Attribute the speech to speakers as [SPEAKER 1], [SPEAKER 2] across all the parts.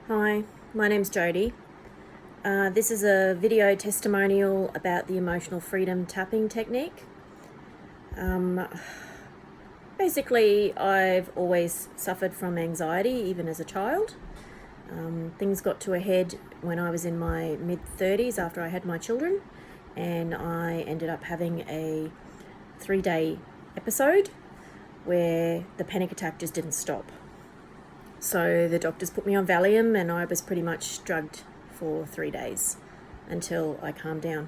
[SPEAKER 1] Hi, my name's Jody. This is a video testimonial about the emotional freedom tapping technique. Basically, I've always suffered from anxiety, even as a child. Things got to a head when I was in my mid-30s after I had my children, and I ended up having a 3-day episode where the panic attack just didn't stop. So the doctors put me on Valium and I was pretty much drugged for 3 days until I calmed down.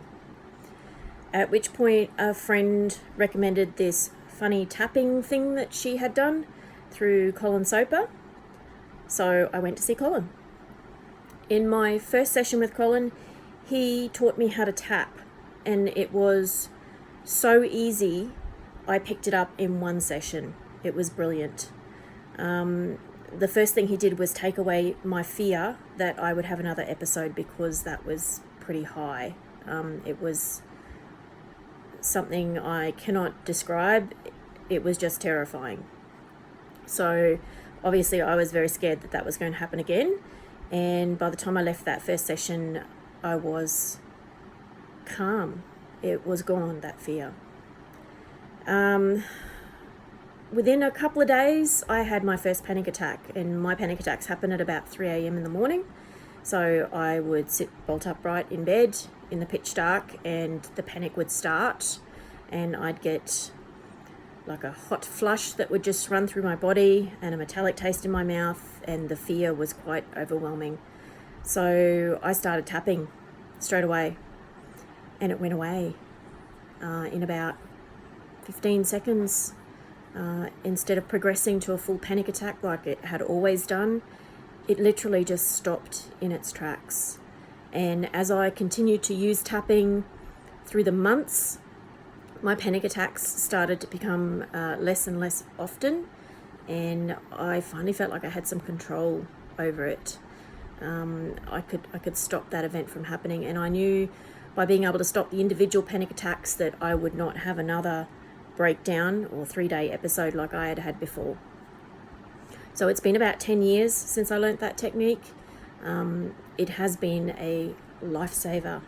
[SPEAKER 1] At which point a friend recommended this funny tapping thing that she had done through Colin Soper. So I went to see Colin. In my first session with Colin, he taught me how to tap, and it was so easy. I picked it up in one session. It was brilliant. The first thing he did was take away my fear that I would have another episode, because that was pretty high. It was something I cannot describe. It was just terrifying. So obviously I was very scared that that was going to happen again. And by the time I left that first session, I was calm. It was gone, that fear. Within a couple of days, I had my first panic attack, and my panic attacks happen at about 3 a.m. in the morning. So I would sit bolt upright in bed in the pitch dark, and the panic would start, and I'd get like a hot flush that would just run through my body and a metallic taste in my mouth, and the fear was quite overwhelming. So I started tapping straight away, and it went away in about 15 seconds. Instead of progressing to a full panic attack like it had always done, it literally just stopped in its tracks. And as I continued to use tapping through the months, my panic attacks started to become less and less often, and I finally felt like I had some control over it. I could stop that event from happening, and I knew by being able to stop the individual panic attacks that I would not have another breakdown or 3-day episode like I had had before. So it's been about 10 years since I learnt that technique. It has been a lifesaver.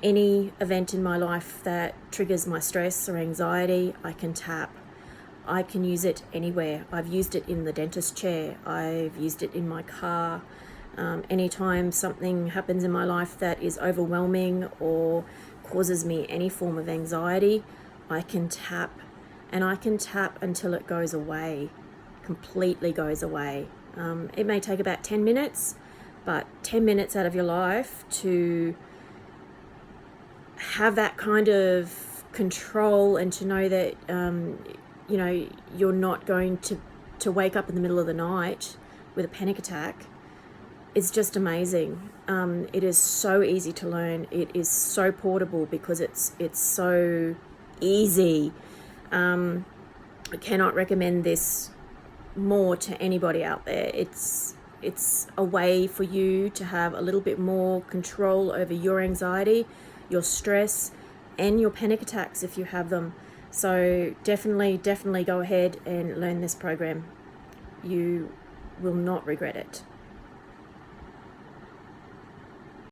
[SPEAKER 1] Any event in my life that triggers my stress or anxiety, I can tap. I can use it anywhere. I've used it in the dentist chair. I've used it in my car. Anytime something happens in my life that is overwhelming or causes me any form of anxiety, I can tap, and I can tap until it goes away, completely goes away. It may take about 10 minutes, but 10 minutes out of your life to have that kind of control and to know that, you're not going to wake up in the middle of the night with a panic attack, it's just amazing. It is so easy to learn. It is so portable because it's so easy. I cannot recommend this more to anybody out there. It's a way for you to have a little bit more control over your anxiety, your stress, and your panic attacks if you have them. So definitely go ahead and learn this program. You will not regret it.